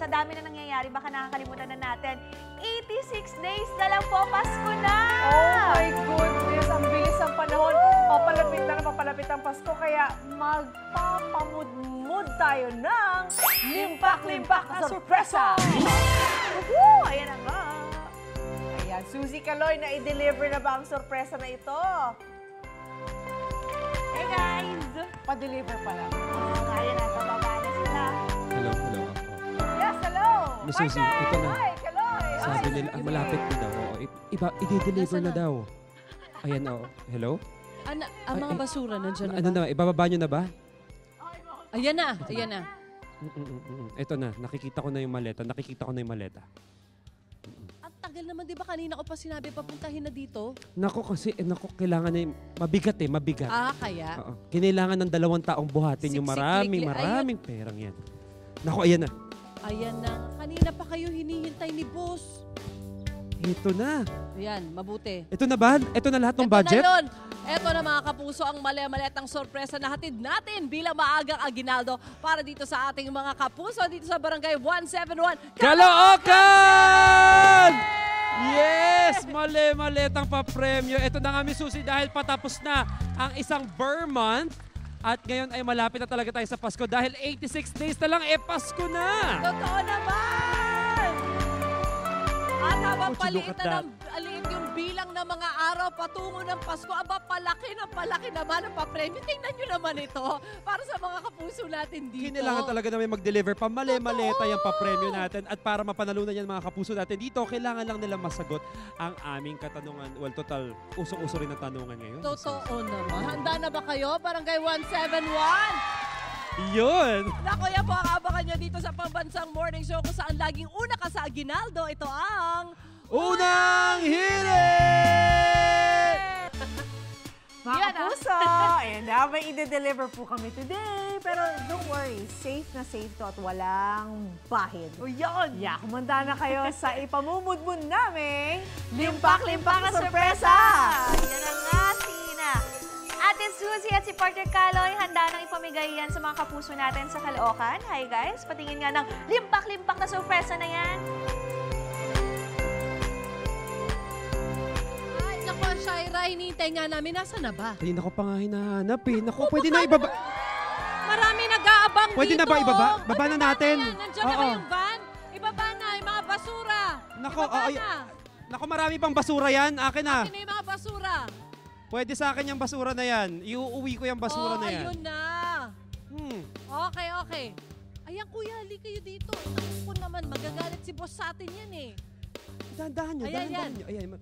sa dami na nangyayari, baka nakakalimutan na natin. 86 days na lang po, Pasko na! Oh my goodness, ang bilis ng panahon. Papalapit ang Pasko, kaya magpapamudmud tayo ng limpak-limpak na sorpresa! Ayan na nga. Ayan, Suzy Caloy, na i-deliver na ba ang sorpresa na ito? Hey guys! Pa-deliver pa lang. Ayan na, pababa na sila. Hello, hello. Yes, hello! Miss Suzy, ito na. Hi, Caloy! Sabi nila, malapit na daw. I-deliver na daw. Ayan, hello? Ang mga basura, nandiyan na Ano ba? na, ibababa nyo na ba? Ayan na, ayan na. Ito na, nakikita ko na yung maleta. Ang tagal naman, di ba kanina ko pa sinabi papuntahin na dito? Nako kasi, kailangan na mabigat. Kaya? Oo. Kinailangan ng 2 taong buhatin yung maraming perang yan. Nako, ayan na. Ayan na. Kanina pa kayo hinihintay ni boss. Ito na. Ayan, mabuti. Ito na ba? Ito na lahat ng budget? Ito na yun. Ito na mga kapuso ang mali-maletang sorpresa na hatid natin bilang maagang aginaldo para dito sa ating mga kapuso dito sa Barangay 171 Caloocan! Yes! Mali-maletang pa-premyo. Ito na nga, Miss Suzy, dahil patapos na ang isang Burr month at ngayon ay malapit na talaga tayo sa Pasko dahil 86 days na lang, Pasko na! Totoo naman! At habang Would you look paliit at na aliit yung bilang ng mga araw patungo ng Pasko, palaki naman ang papremyo. Tingnan nyo naman ito para sa mga kapuso natin dito. Kailangan talaga namin mag-deliver pa mali-maleta yung pa-premyo natin at para mapanalunan yan mga kapuso natin dito, kailangan lang nila masagot ang aming katanungan. Well, total, usong-uso rin ang tanungan ngayon. Totoo naman. Handa na ba kayo? Barangay 171? Yun! Naku, yan po ang abangan nyo dito sa Pambansang Morning Show kung saan laging una ka sa Aguinaldo. Ito ang... Unang hirit! Mga kapuso, ayan na, may i-deliver po kami today. Pero don't worry, safe na safe to at walang bahid. O yun! Yeah, kumanda na kayo sa ipamumudmud namin. Limpak-limpak na sorpresa! Yan na nga, Tina. Ate Suzy at si Partner Caloy, handa nang ipamigay yan sa mga kapuso natin sa Caloocan. Hi guys, patingin nga ng limpak-limpak na sorpresa na yan. Ay, naku, Shaira, hinihintay nga namin. Nasaan na ba? Ay, naku pa nga hinahanap eh. Naku, pwede na ibaba. Marami nag-aabang Pwede dito. na ba ibaba? Baba Ay, na natin. Nandiyan na ba yung van? Ibaba na yung mga basura. Naku, Ibaba ay, na. naku, marami pang basura yan. Akin na. Akin na yung mga basura. Pwede sa akin yung basura na yan. Iuuwi ko yung basura na yan. Ayun na. Okay. Ayan, kuya, hali kayo dito. Ako naman, magagalit si boss sa atin yan eh. Dahan-dahan nyo, Ayan, dahan-dahan nyo. Ayan.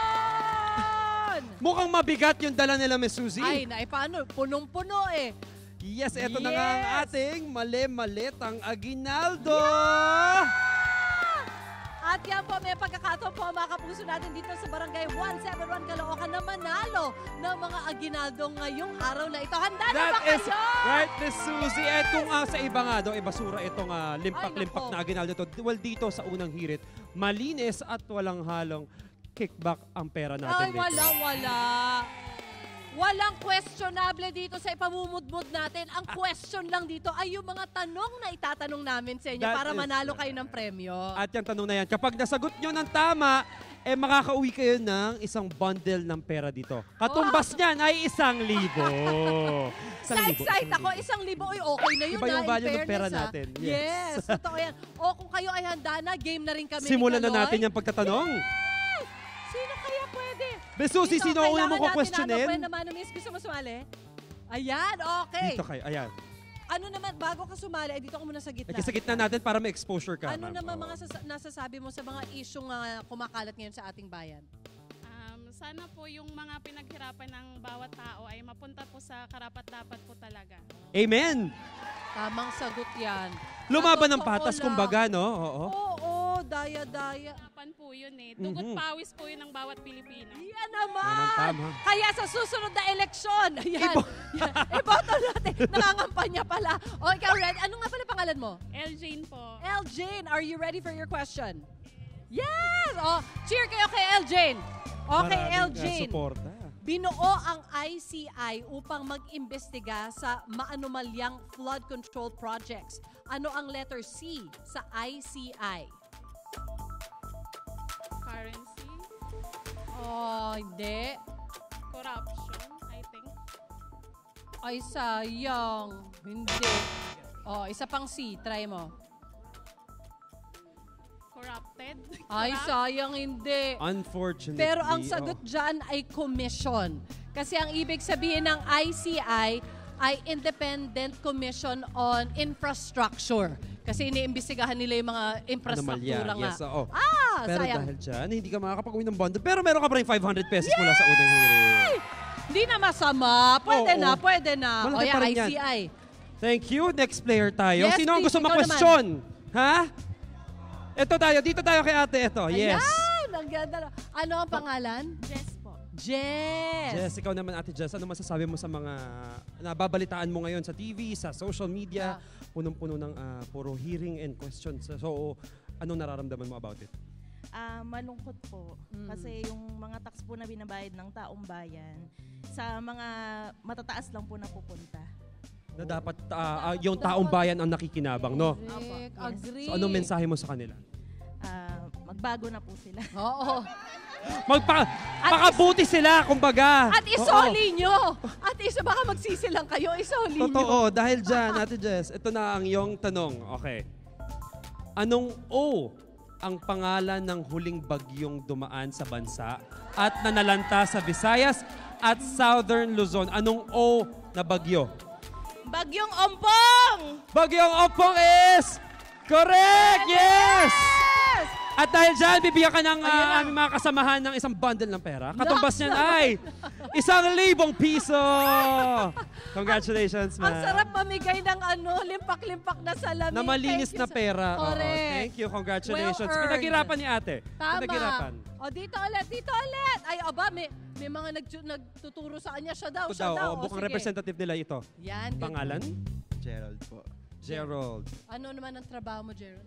Yun! Mukhang mabigat yung dala nila, Miss Suzy. Ay, paano? Punong-puno eh. Yes, eto na nga ang ating mali-maletang aginaldo. At yan po, may pagkakataon po mga kapuso natin dito sa Barangay 171 Caloocan na manalo ng mga aginaldo ngayong araw na ito. Handa na ba kayo? Right, Miss Suzy. Eh, kung sa iba nga daw, basura itong limpak-limpak Ay, na aginaldo to. Well, dito sa unang hirit, malinis at walang halong kickback ang pera natin Ay, dito. wala. Walang questionable dito sa ipamumudmud natin. Ang question lang dito ay yung mga tanong na itatanong namin sa inyo para manalo kayo ng premyo. At yung tanong na yan, kapag nasagot nyo ng tama, makakauwi kayo ng isang bundle ng pera dito. Katumbas niyan ay 1,000. Excited ako, 1,000. Uy, okay na yun. Iba yung in value ng fairness, pera natin. Yes, totoo yan. O kung kayo ay handa na, game na rin kami Simulan ni na Kaloy. natin yung pagtatanong. Sino kaya pwede? Miss Suzy, Dito, sino ang una mo kailangan ko-questionin? natin naman, miss, gusto mo sumali? Ayan, okay. Dito kayo, ayan. Ano naman, bago ka sumali, dito ka muna sa gitna. Sa gitna natin para may exposure ka. Ano ma'am. naman mga nasasabi mo sa mga isyong kumakalat ngayon sa ating bayan? Sana po yung mga pinaghirapan ng bawat tao ay mapunta po sa karapat-dapat po talaga. Amen! Tamang sagot yan. Lumaban ng Sa totoo patas, lang. kumbaga, no? Oo. Oo, daya-daya. Hirapan po yun eh. Dugot pawis po yun ng bawat Pilipino. Yan naman! Tama. Kaya sa susunod na eleksyon, ayan, iboto natin. Nangangampanya pala. O, ikaw, Red, ano nga pala pangalan mo? Eljane po. Eljane, are you ready for your question? Yes! Oh, cheer kayo kay Eljane. Okay, Maraming, Eljane. suporta. Binuo ang ICI upang mag-imbestiga sa maanumalyang flood control projects. Ano ang letter C sa ICI? Currency, Oh, hindi. corruption, I think. Ay, sayang. Hindi. Oh, isa pang C. Try mo. Corrupted. Ay, sayang hindi. Unfortunately. Pero ang sagot dyan ay commission. Kasi ang ibig sabihin ng ICI ay Independent Commission on Infrastructure. Kasi iniimbestigahan nila yung mga infrastruktura nga. Yes, oo. Pero Sayang. dahil dyan, hindi ka makakapag-uwi ng bundle. Pero meron ka pa rin 500 pesos mula sa unang hearing. Hindi na masama. Pwede Oo. na, pwede na. Malaki O pa yan, rin yan. ICI. Thank you. Next player tayo. Yes, Sino ang please, gusto ikaw ma-question? Ha? Ito tayo. Dito tayo kay ate. Ito. Yes. Ayan, ang ganda. Ano ang pangalan? Jess po. Jess. Jess, ikaw naman ate Jess. Ano masasabi mo sa mga nababalitaan mo ngayon sa TV, sa social media? Punong-puno ng puro hearing and questions. So, anong nararamdaman mo about it? Malungkot po. Kasi yung mga tax po na binabayad ng taong bayan, sa mga matataas lang po napupunta. Na dapat yung taong bayan ang nakikinabang, no? Correct. Yes. Agree. So, anong mensahe mo sa kanila? Magbago na po sila. Oo. Pakabuti sila, kumbaga. At isoli nyo. At baka magsisilang kayo, isoli nyo. Totoo, dahil dyan, Ate Jess, ito na ang iyong tanong. Okay. Anong O ang pangalan ng huling bagyong dumaan sa bansa at nanalanta sa Visayas at Southern Luzon? Anong O na bagyo? Bagyong Ompong! Bagyong Ompong is correct! Yes! At dahil dyan, bibigyan ka ng aming mga kasamahan ng isang bundle ng pera. Katumbas niyan ay 1,000 piso! Congratulations, Ang ma'am. sarap mamigay ng limpak-limpak na salamin. Na malinis Thank you na pera. Oo, Correct. thank you, congratulations. Well earned. Pinaghirapan ni ate. Tama. Pinaghirapan. O, dito ulit, dito ulit. Ay, aba, may mga nagtuturo sa kanya. Siya daw, Ito siya daw, daw. oh, mukhang sige. representative nila ito. Yan. good. Pangalan? Gerald po. Gerald. Ano naman ang trabaho mo, Gerald?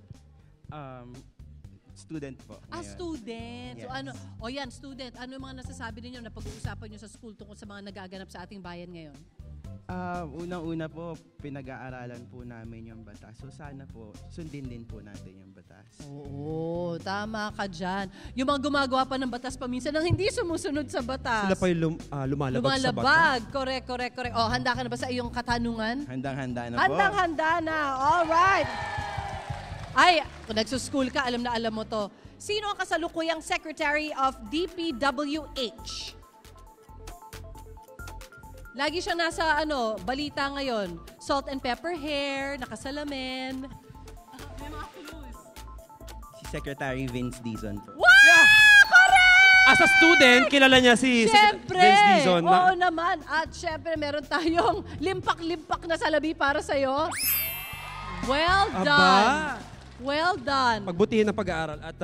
Student po. ngayon. Student. So Yes. yan, student. Ano yung mga nasasabi ninyo na pag-uusapan nyo sa school tungkol sa mga nagaganap sa ating bayan ngayon? Unang-una po, pinag-aaralan po namin yung batas. So sana po, sundin din po natin yung batas. Oo, tama ka dyan. Yung mga gumagawa pa ng batas paminsan nang hindi sumusunod sa batas. Sila pa yung lumalabag sa bata. Lumalabag. Correct. O, handa ka na ba sa iyong katanungan? Handang-handa na po. Handang-handa na. Alright. Ay, kung nagsuschool ka, alam na alam mo to. Sino ang kasalukuyang Secretary of DPWH? Lagi siya nasa balita ngayon. Salt and pepper hair, nakasalamin. May mga clues. Si Secretary Vince Dizon po. As a student, kilala niya si Siyempre! Vince Dizon. Oo naman. At syempre, meron tayong limpak-limpak na salabi para sa'yo. Well done. Well done. Pagbutihin ng pag-aaral at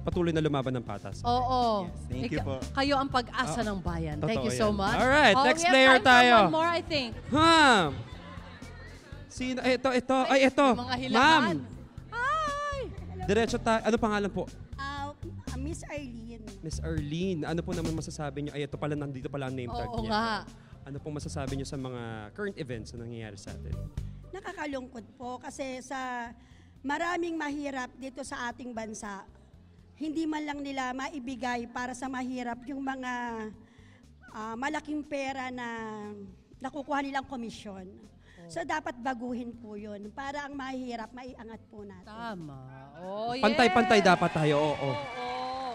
patuloy na lumaban ng patas. Oo. Yes, thank you po. Kayo ang pag-asa ng bayan. Thank totoo you so yan. much. Alright, next we have player time for tayo. one more, I think. Sino? Ito. Ay, ito. Yung mga hilahan. Ma'am, Hi! diretso tayo. Ano pangalan po? Miss Arlene. Miss Arlene. Ano po naman masasabi niyo? Ay, ito pala, nandito pala ang name tag Oo niya. nga. Ano pong masasabi niyo sa mga current events na nangyayari sa atin? Nakakalungkot po kasi sa maraming mahirap dito sa ating bansa, hindi man lang nila maibigay para sa mahirap yung mga malaking pera na nakukuha nilang komisyon. So dapat baguhin po yun para ang mahirap maiangat po natin. Tama. Oh, yes. Pantay-pantay dapat tayo, oo. Oo.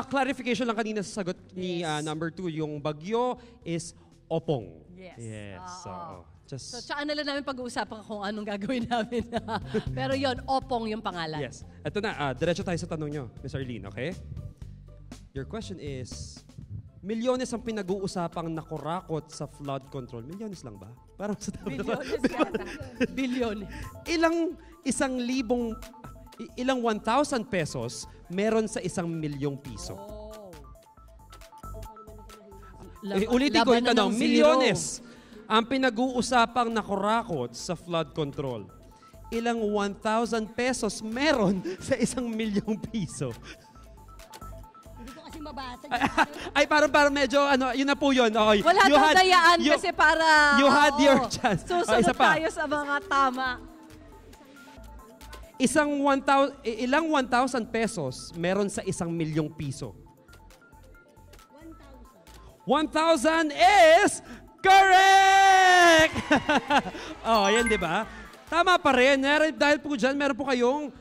Clarification lang kanina sa sagot ni number 2, yung bagyo is Opong. Yes. Yes. Oo. Just, So, tsaka na lang namin pag-uusapan kung anong gagawin namin. Pero yon, Opong yung pangalan. yes. Ito na, diretso tayo sa tanong nyo, Miss Arlene, okay? Your question is, milyones ang pinag-uusapang nakurakot sa flood control. Milyones lang ba? Parang sa Bilyones yata. Bilyon. Ilang 1,000 pesos meron sa 1,000,000 piso? Ulitin ko yung Labanan tanong, ng zero. milyones ang pinag-uusapang nakurakot sa flood control. Ilang 1,000 pesos meron sa 1,000,000 piso? Hindi ko kasi mabasa. Ay, parang medyo, yun na po yun. Okay. Wala You daw had- dayaan you- kasi para... you had oo, your chance. Susunod Isa pa. tayo sa mga tama. Ilang 1,000 pesos meron sa 1,000,000 piso? 1,000 is correct! Oh, yan, di ba? Tama pa rin. Dahil po dyan, meron po kayong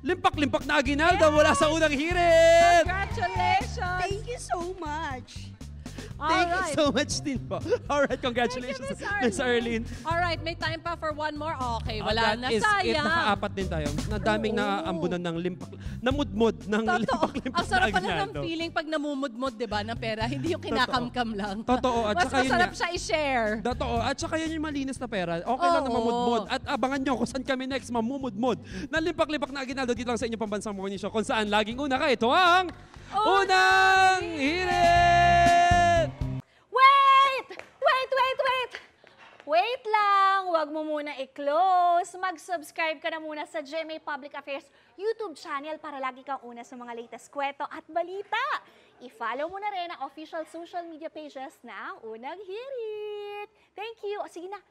limpak-limpak na aginaldo mula sa unang hirit! Congratulations! Thank you so much. Thank Alright. you so much din po. Alright, congratulations, Miss Arlene. Alright, may time pa for one more. Okay, wala That na. is it. Sayang. Naka-apat din tayo. Nadaming naaambunan ng limpak, namudmod ng Totoo. limpak-limpak Ang sarap na pala ng aginaldo. feeling pag namumudmod, di ba, ng pera. Hindi yung kinakamkam lang. Totoo. At Mas saka yun masarap nga. siya i-share. Totoo. At saka yan yung malinis na pera. Okay lang na Oo. mamudmod. At abangan nyo kung saan kami next mamumudmod. Na limpak-limpak na aginaldo dito lang sa inyong pambansang morning show. Kung saan laging una ka. Ito ang Unang Hirit! Wait lang! Huwag mo muna i-close. Mag-subscribe ka na muna sa GMA Public Affairs YouTube channel para lagi kang una sa mga latest kwento at balita. I-follow mo na rin ang official social media pages ng Unang Hirit. Thank you. O, sige na.